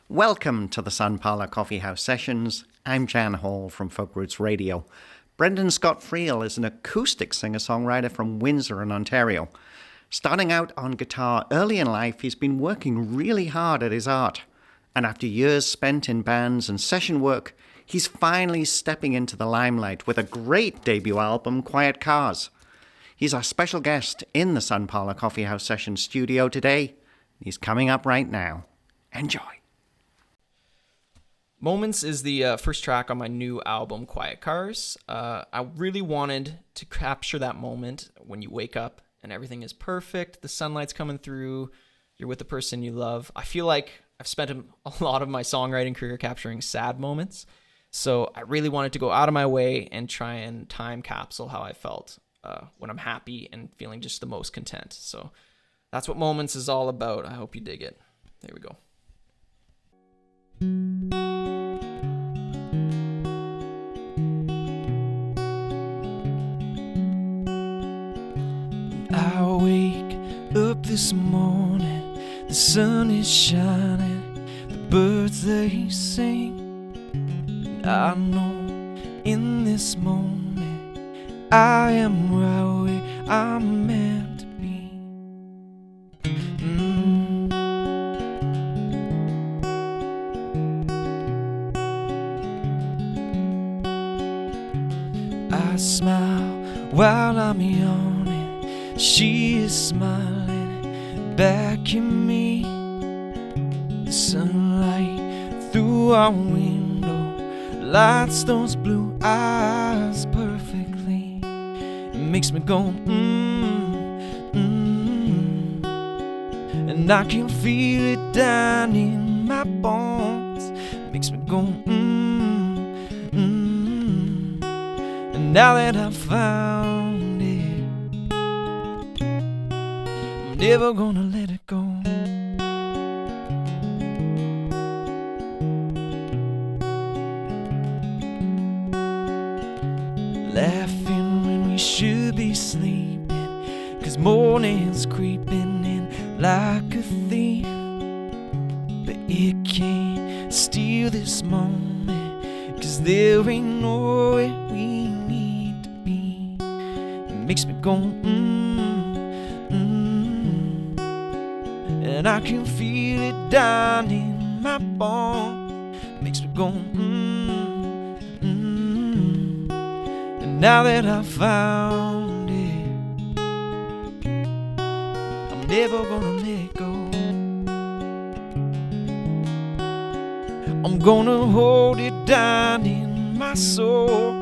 Welcome to the Sun Parlour Coffee House Sessions. I'm Jan Hall from Folk Roots Radio. Brendan Scott Friel is an acoustic singer-songwriter from Windsor in Ontario. Starting out on guitar early in life, he's been working really hard at his art. And after years spent in bands and session work, he's finally stepping into the limelight with a great debut album, Quiet Cars. He's our special guest in the Sun Parlour Coffee House Sessions studio today. He's coming up right now. Enjoy. Moments is the first track on my new album, Quiet Cars. I really wanted to capture that moment when you wake up and everything is perfect, the sunlight's coming through, you're with the person you love. I feel like I've spent a lot of my songwriting career capturing sad moments, so I really wanted to go out of my way and try and time capsule how I felt when I'm happy and feeling just the most content. So that's what Moments is all about. I hope you dig it. There we go. I wake up this morning, the sun is shining, the birds they sing, and I know in this moment I am right where I'm meant to be. I smile while I'm yawning, she is smiling back at me. The sunlight through our window lights those blue eyes perfectly. It makes me go and I can feel it down in my bones. It makes me go and now that I've found it, I'm never gonna let it go. Laughing when we should be sleeping, 'cause morning's creeping in like a thief. But it can't steal this moment, 'cause there ain't nowhere we need to be. It makes me go and I can feel it down in my bones. It makes me go and now that I found it, I'm never gonna let go. I'm gonna hold it down in my soul.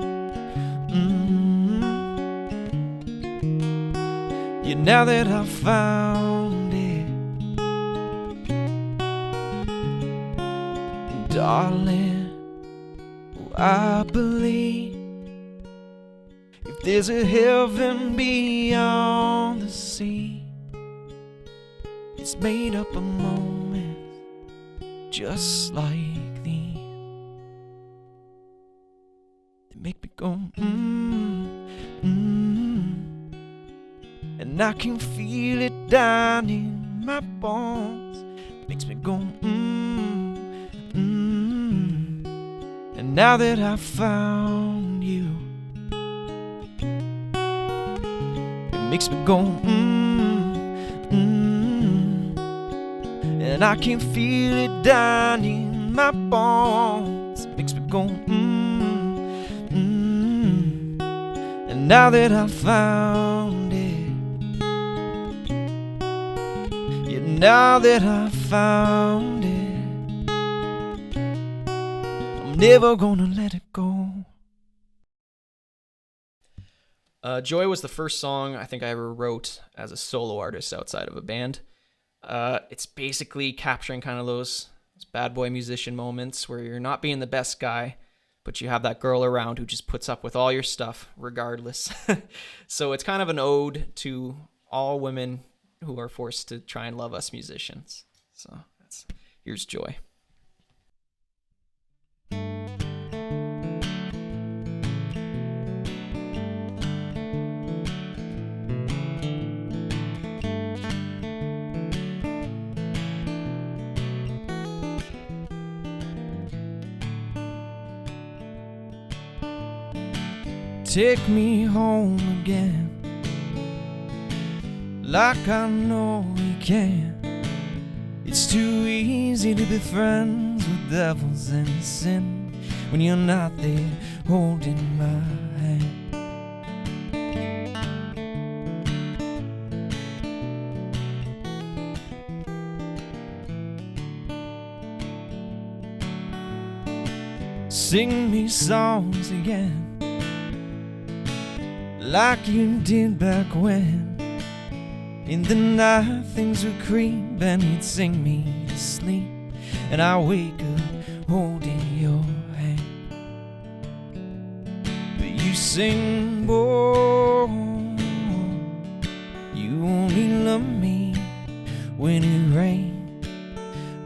Yeah, now that I found it, darling, I believe if there's a heaven beyond the sea, it's made up of moments just like these. They make me go and I can feel it down in my bones. Makes me go and now that I found you, it makes me go and I can feel it down in my bones. It makes me go and now that I found it, yeah, now that I found it, I'm never gonna let it go. Joy was the first song I think I ever wrote as a solo artist outside of a band. It's basically capturing kind of those bad boy musician moments where you're not being the best guy, but you have that girl around who just puts up with all your stuff regardless. So it's kind of an ode to all women who are forced to try and love us musicians. So here's Joy. take me home again, like I know you can. It's too easy to be friends with devils and sin when you're not there holding my hand. Sing me songs again, like you did back when. In the night things would creep and you'd sing me to sleep, and I wake up holding your hand. But you sing, boy, you only love me when it rains,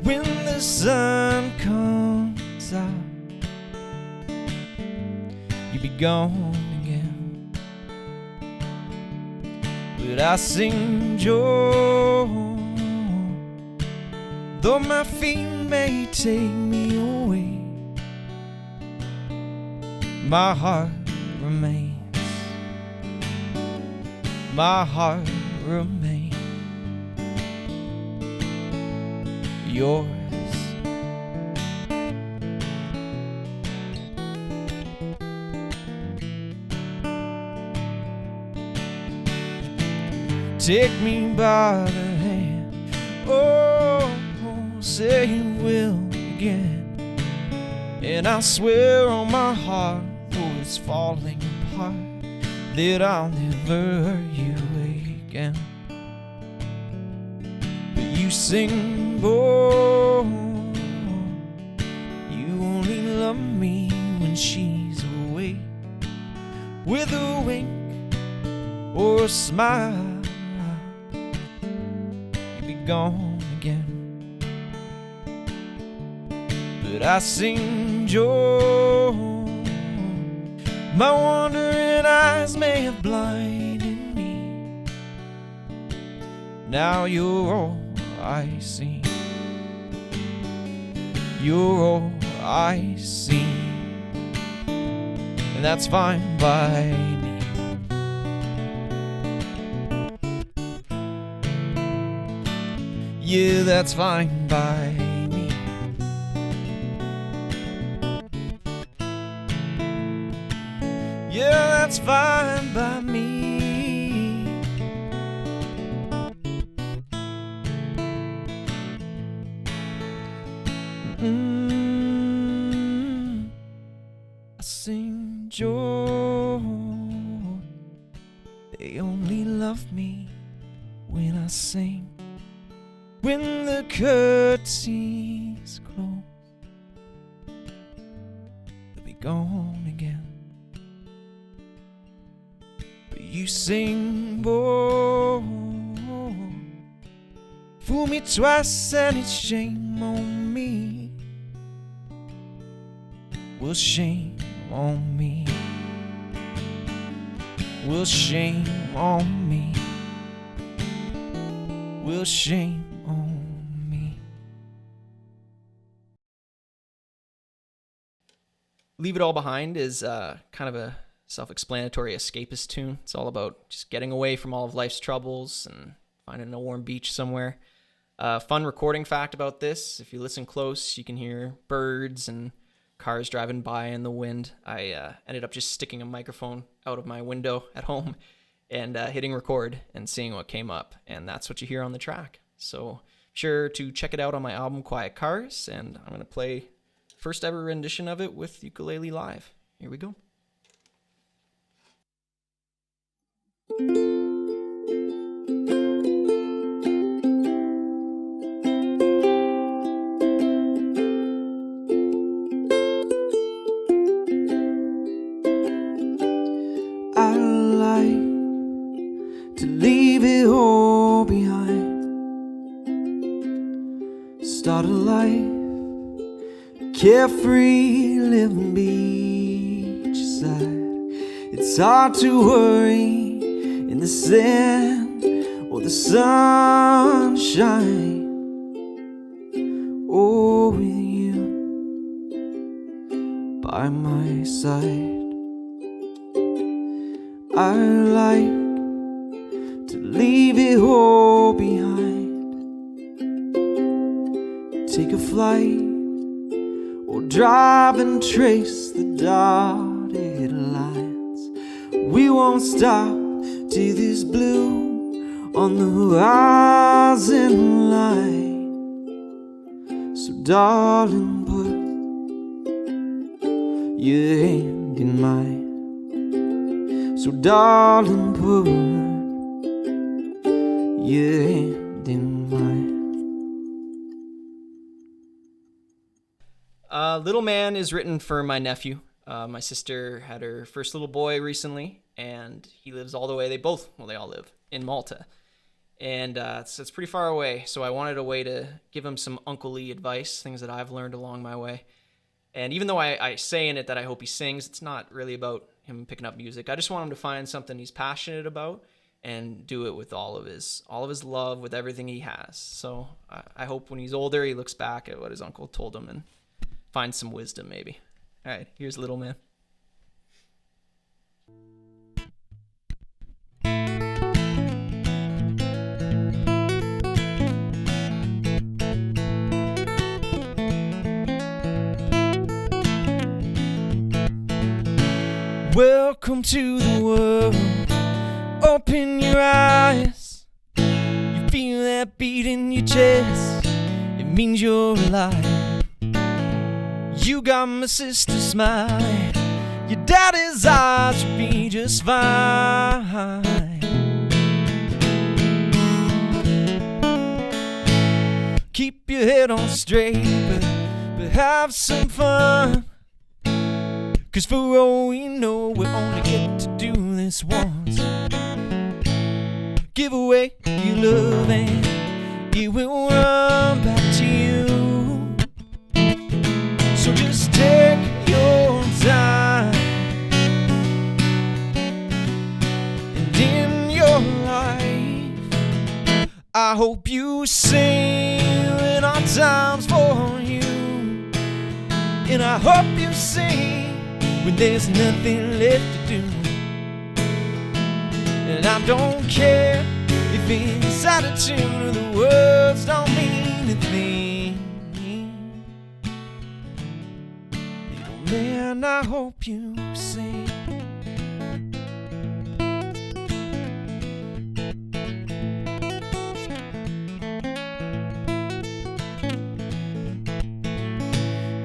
when the sun comes out, you be gone again. But I sing joy, though my feet may take me away, my heart remains, my heart remains yours. Take me by the hand, oh, say you will again. And I swear on my heart, though it's falling apart, that I'll never hurt you again. But you sing, boy, you only love me when she's away, with a wink or a smile, gone again. But I sing joy, my wandering eyes may have blinded me, now you're all I see, you're all I see, and that's fine by me. Yeah, that's fine by me. Yeah, that's fine by me. I sing joy, they only love me when I sing. When the curtains close, they'll be gone again. But you sing, boy, fool me twice and it's shame on me. Well, shame on me. Well, shame on me. Well, shame on me. Leave It All Behind is kind of a self-explanatory escapist tune. It's all about just getting away from all of life's troubles and finding a warm beach somewhere. Fun recording fact about this, if you listen close, you can hear birds and cars driving by in the wind. I ended up just sticking a microphone out of my window at home and hitting record and seeing what came up. And that's what you hear on the track. So sure to check it out on my album Quiet Cars, and I'm going to play first ever rendition of it with ukulele live. Here we go. I like to leave it all behind, start a life carefree, living beachside. It's hard to worry in the sand or the sunshine. Oh, with you by my side. I like to leave it all behind. Take a flight or drive and trace the dotted lines. We won't stop till there's blue on the horizon line. So darling, put your hand in mine. So darling, put your hand in mine. Little Man is written for my nephew. My sister had her first little boy recently, and he lives all the way. They all live in Malta. And so it's pretty far away. So I wanted a way to give him some Uncle Lee advice, things that I've learned along my way. And even though I say in it that I hope he sings, it's not really about him picking up music. I just want him to find something he's passionate about and do it with all of his love, with everything he has. So I hope when he's older, he looks back at what his uncle told him and finds some wisdom, maybe. All right, here's Little Man. Welcome to the world. Open your eyes. You feel that beat in your chest. It means you're alive. You got my sister's smile. Your daddy's eyes will be just fine. Keep your head on straight, but have some fun. 'Cause for all we know, we only get to do this once. Give away your love and it will run back to you. So just take your time, and in your life, I hope you sing when our time's for you. And I hope you sing when there's nothing left to do. And I don't care if it's out of tune or the words don't mean a thing. Little man, I hope you sing.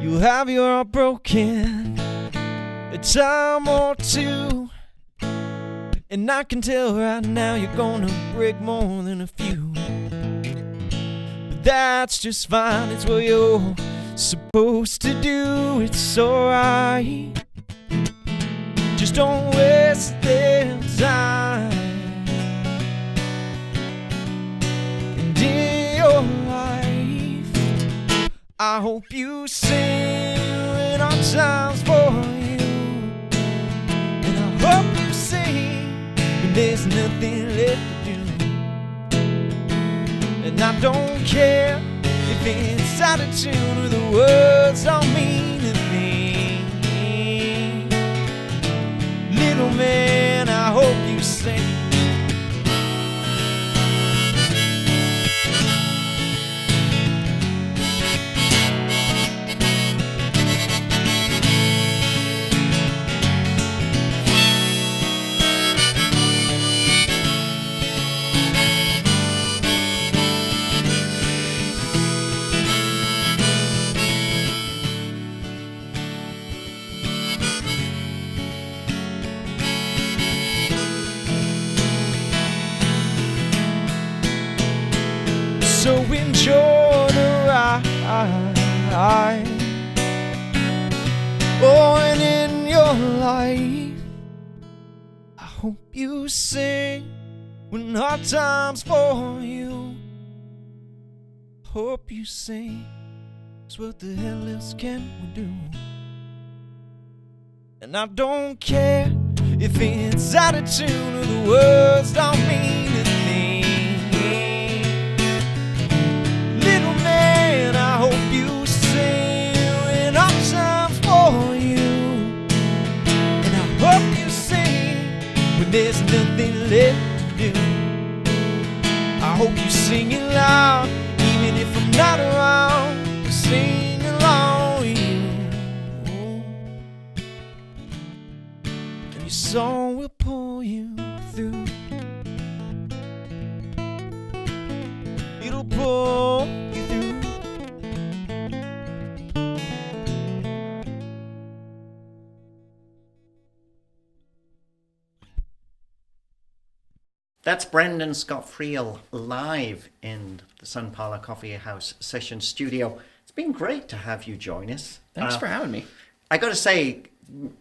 You'll have your heart broken a time or two, and I can tell right now you're gonna break more than a few. But that's just fine, it's what you're supposed to do. It's alright, just don't waste their time. And in your life, I hope you sing when our time's for you. Hope you sing when there's nothing left to do. And I don't care if it's out of tune or the words don't mean a thing. Little man, I hope you sing. So enjoy the ride. Oh, and in your life, I hope you sing when hard times for you. Hope you sing, 'cause what the hell else can we do? And I don't care if it's out of tune or the words don't mean a thing. Little man, I hope you sing when our time's for you. And I hope you sing when there's nothing left to do. I hope you sing it loud, even if I'm not around. Sing along with you, and your song will pull you through. It'll pull you through. That's Brendan Scott Friel live in the Sun Parlour Coffee House Session Studio. It's been great to have you join us. Thanks for having me. I got to say,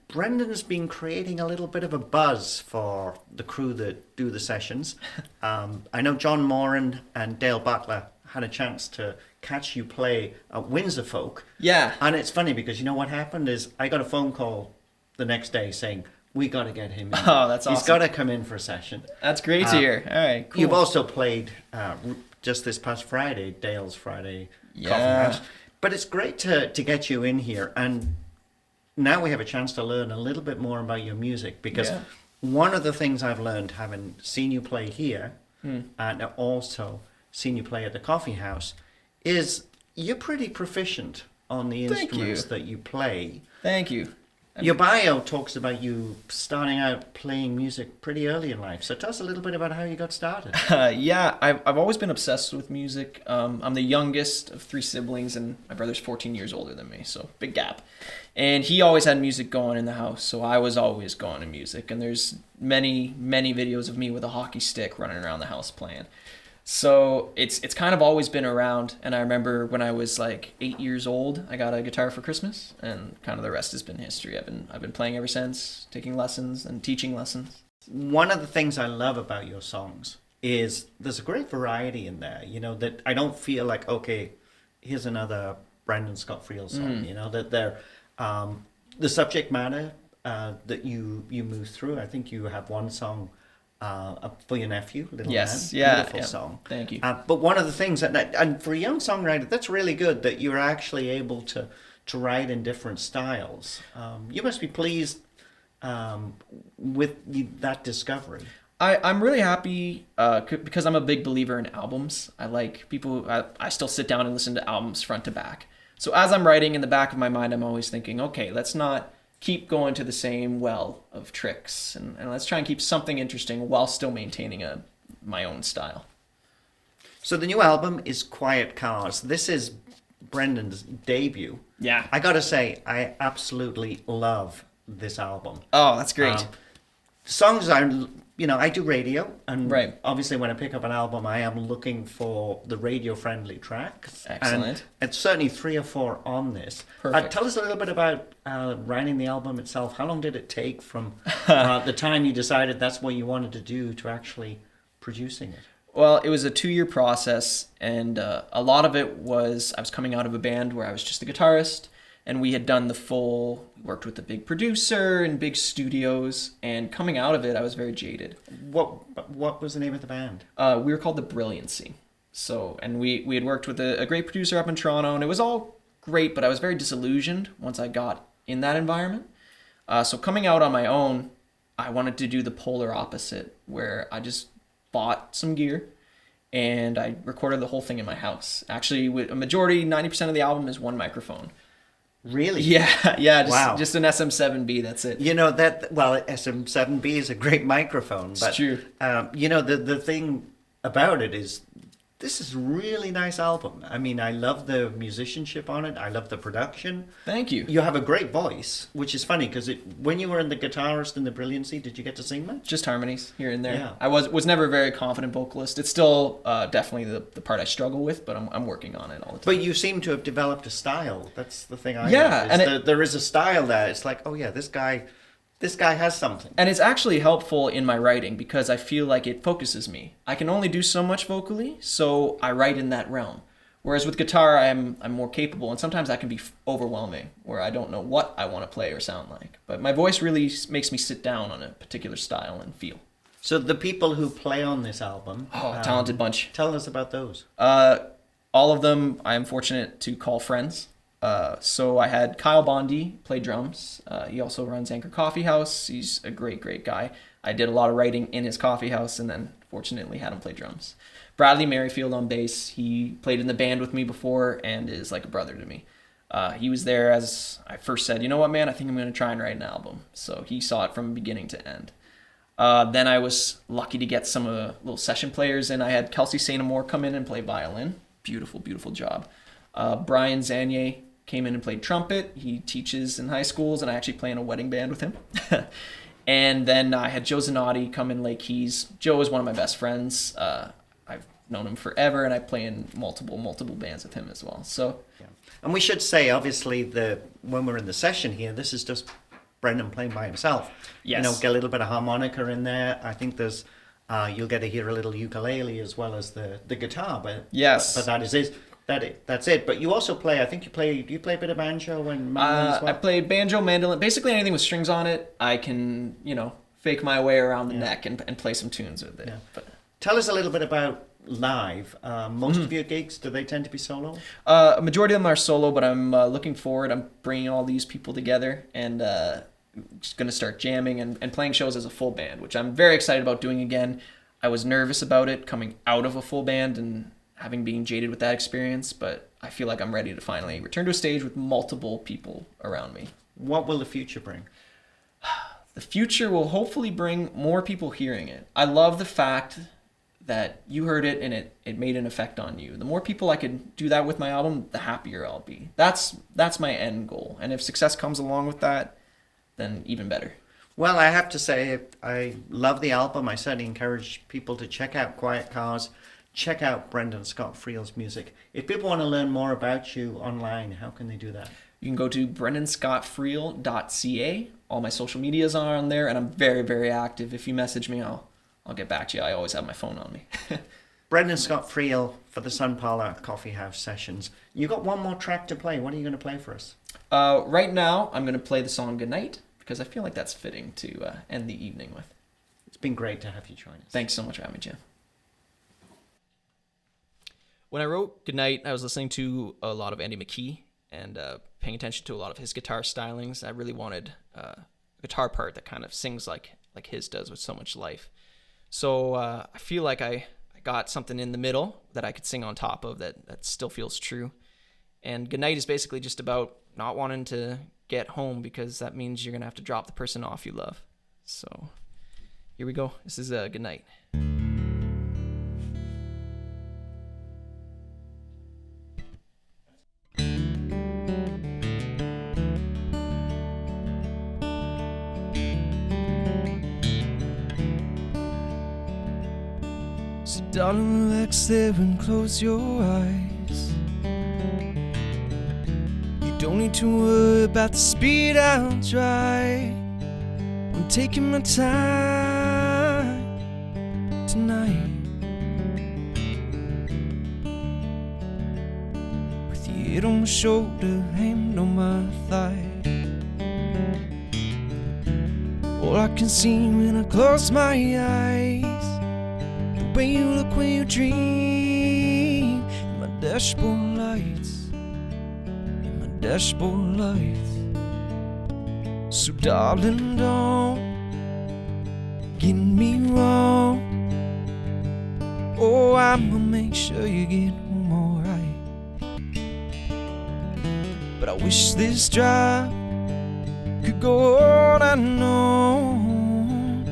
Brendan's been creating a little bit of a buzz for the crew that do the sessions. I know John Moran and Dale Butler had a chance to catch you play at Windsor Folk. Yeah. And it's funny because you know what happened is I got a phone call the next day saying, we got to get him in. Oh, that's awesome. He's got to come in for a session. That's great to hear. All right, cool. You've also played just this past Friday, Dale's Friday Coffee House. But it's great to get you in here. And now we have a chance to learn a little bit more about your music. Because one of the things I've learned, having seen you play here and also seen you play at the Coffee House, is you're pretty proficient on the instruments that you play. Thank you. Your bio talks about you starting out playing music pretty early in life. So tell us a little bit about how you got started. Yeah, I've always been obsessed with music. I'm the youngest of 3 siblings, and my brother's 14 years older than me, so big gap. And he always had music going in the house, so I was always going to music. And there's many, many videos of me with a hockey stick running around the house playing. So it's kind of always been around, and I remember when I was like 8 years old, I got a guitar for Christmas, and kind of the rest has been history. I've been playing ever since, taking lessons and teaching lessons. One of the things I love about your songs is there's a great variety in there, you know, that I don't feel like, okay, here's another Brendan Scott Friel song, you know, that they're the subject matter that you move through. I think you have one song for your nephew, Little Man. Beautiful song. Thank you. But one of the things and for a young songwriter, that's really good that you're actually able to write in different styles. You must be pleased with that discovery. I'm really happy because I'm a big believer in albums. I like people. I still sit down and listen to albums front to back. So as I'm writing, in the back of my mind, I'm always thinking, okay, let's not keep going to the same well of tricks, and let's try and keep something interesting while still maintaining my own style. So the new album is Quiet Cars. This is Brendan's debut. Yeah. I gotta say, I absolutely love this album. Oh, that's great. Songs are, you know, I do radio, and right. Obviously when I pick up an album, I am looking for the radio-friendly tracks. Excellent. And it's certainly 3 or 4 on this. Perfect. Tell us a little bit about writing the album itself. How long did it take from the time you decided that's what you wanted to do to actually producing it? Well, it was a 2-year process, and a lot of it was I was coming out of a band where I was just the guitarist, and we had done worked with a big producer and big studios, and coming out of it, I was very jaded. What was the name of the band? We were called the Brilliancy. So, and we had worked with a great producer up in Toronto, and it was all great, but I was very disillusioned once I got in that environment. So coming out on my own, I wanted to do the polar opposite, where I just bought some gear, and I recorded the whole thing in my house. Actually, with a majority, 90% of the album is one microphone. Really? Yeah, just an SM7B, that's it. You know, SM7B is a great microphone. But, it's true. You know, the thing about it is this is a really nice album. I mean, I love the musicianship on it. I love the production. Thank you. You have a great voice, which is funny because when you were in the guitarist in the Brilliancy, did you get to sing much? Just harmonies here and there. Yeah. I was never a very confident vocalist. It's still definitely the part I struggle with, but I'm working on it all the time. But you seem to have developed a style. That's the thing I Yeah, love, and there is a style there. It's like, oh yeah, this guy has something. And it's actually helpful in my writing because I feel like it focuses me. I can only do so much vocally, so I write in that realm. Whereas with guitar, I'm more capable, and sometimes that can be overwhelming, where I don't know what I want to play or sound like. But my voice really makes me sit down on a particular style and feel. So the people who play on this album... talented bunch. Tell us about those. All of them I am fortunate to call friends. So I had Kyle Bondi play drums. He also runs Anchor Coffee House. He's a great, great guy. I did a lot of writing in his coffee house and then fortunately had him play drums. Bradley Merrifield on bass. He played in the band with me before and is like a brother to me. He was there as I first said, you know what, man, I think I'm going to try and write an album. So he saw it from beginning to end. Then I was lucky to get some little session players in. I had Kelsey St. Amour come in and play violin. Beautiful, beautiful job. Brian Zanier came in and played trumpet. He teaches in high schools, and I actually play in a wedding band with him. And then I had Joe Zanotti come in Lake Keys. Joe is one of my best friends. I've known him forever, and I play in multiple bands with him as well. So, Yeah. And we should say, obviously, when we're in the session here, this is just Brendan playing by himself. Yes. Get a little bit of harmonica in there. I think there's you'll get to hear a little ukulele as well as the guitar. But yes, but that's it. But you also play. I think do you play a bit of banjo and mandolin as well? I play banjo, mandolin, basically anything with strings on it. I can fake my way around the neck and play some tunes with it. Yeah. But tell us a little bit about live. Most of your gigs, do they tend to be solo? A majority of them are solo, but I'm looking forward. I'm bringing all these people together and just going to start jamming and playing shows as a full band, which I'm very excited about doing again. I was nervous about it coming out of a full band and having been jaded with that experience, but I feel like I'm ready to finally return to a stage with multiple people around me. What will the future bring? The future will hopefully bring more people hearing it. I love the fact that you heard it and it made an effect on you. The more people I could do that with my album, the happier I'll be. That's my end goal. And if success comes along with that, then even better. Well, I have to say, I love the album. I certainly encourage people to check out Quiet Cars, check out Brendan Scott Friel's music. If people want to learn more about you online, how can they do that? You can go to brendanscottfriel.ca. All my social medias are on there, and I'm very, very active. If you message me, I'll get back to you. I always have my phone on me. Brendan Scott Friel for the Sun Parlour Coffee House Sessions. You got one more track to play. What are you going to play for us? Right now, I'm going to play the song Goodnight, because I feel like that's fitting to end the evening with. It's been great to have you join us. Thanks so much for having me, Jim. When I wrote Goodnight, I was listening to a lot of Andy McKee and paying attention to a lot of his guitar stylings. I really wanted a guitar part that kind of sings like his does with so much life. So I feel like I got something in the middle that I could sing on top of that still feels true. And Goodnight is basically just about not wanting to get home because that means you're going to have to drop the person off you love. So here we go. This is Goodnight. So darling, relax there and close your eyes. You don't need to worry about the speed I'll drive. I'm taking my time tonight. With your head on my shoulder, hand on my thigh. All I can see when I close my eyes, the way you look when you dream. In my dashboard lights, in my dashboard lights. So darling, don't get me wrong. Oh, I'ma make sure you get home alright. But I wish this drive could go on and on,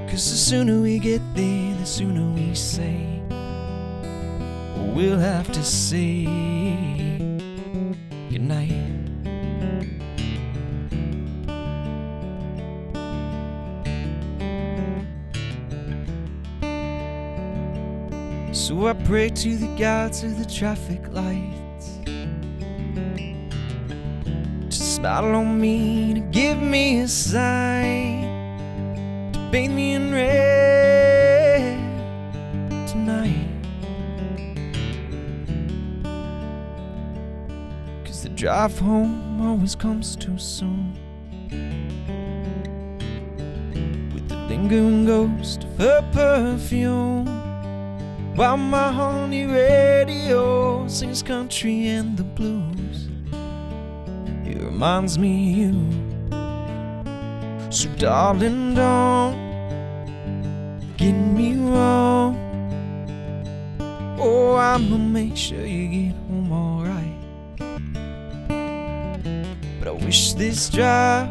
'cause the sooner we get there, the sooner we say we'll have to say goodnight. So I pray to the gods of the traffic lights to smile on me, to give me a sign, to bathe me in red tonight. 'Cause the drive home always comes too soon, with the lingering ghost of her perfume, while my honey radio sings country and the blues. it reminds me of you. So darling, don't get me wrong. Oh, I'ma make sure you get home alright. But I wish this drive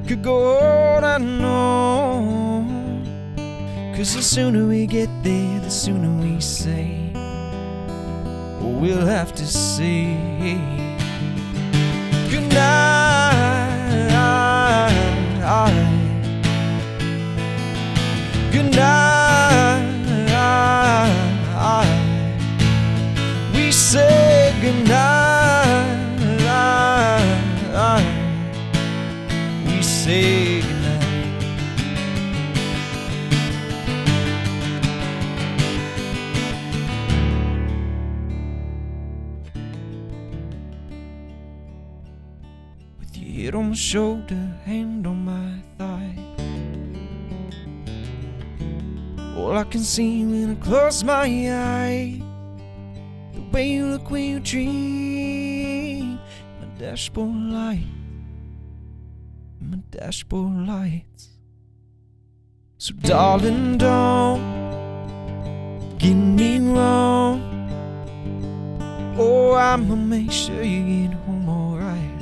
could go on and on. 'Cause the sooner we get there, the sooner we say what we'll have to say. Good night, good night. We say good night, we say good night. With your head on my shoulder, hand on my thigh, all I can see when I close my eye, the way you look when you dream. My dashboard light, my dashboard lights. So darling, don't get me wrong. Oh, I'ma make sure you get home alright.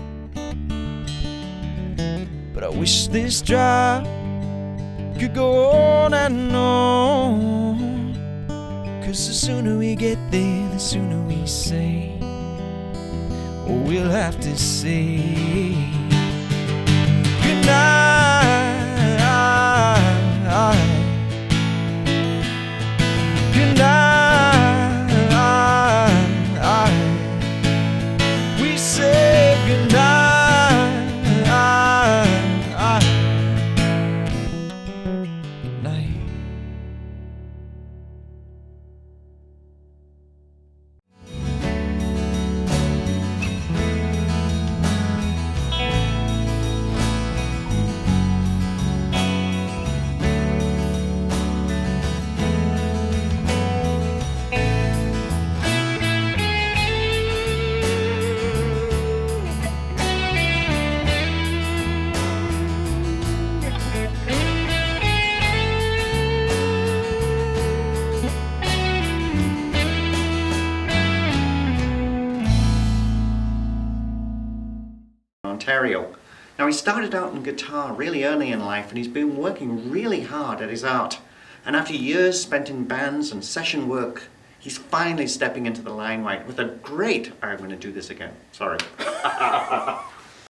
But I wish this drive could go on and on. 'Cause the sooner we get there, the sooner we say what we'll have to say. Good night, good night. We say good night, good night. Ontario. Now, he started out in guitar really early in life, and he's been working really hard at his art. And after years spent in bands and session work, he's finally stepping into the limelight with a great... I'm going to do this again. Sorry.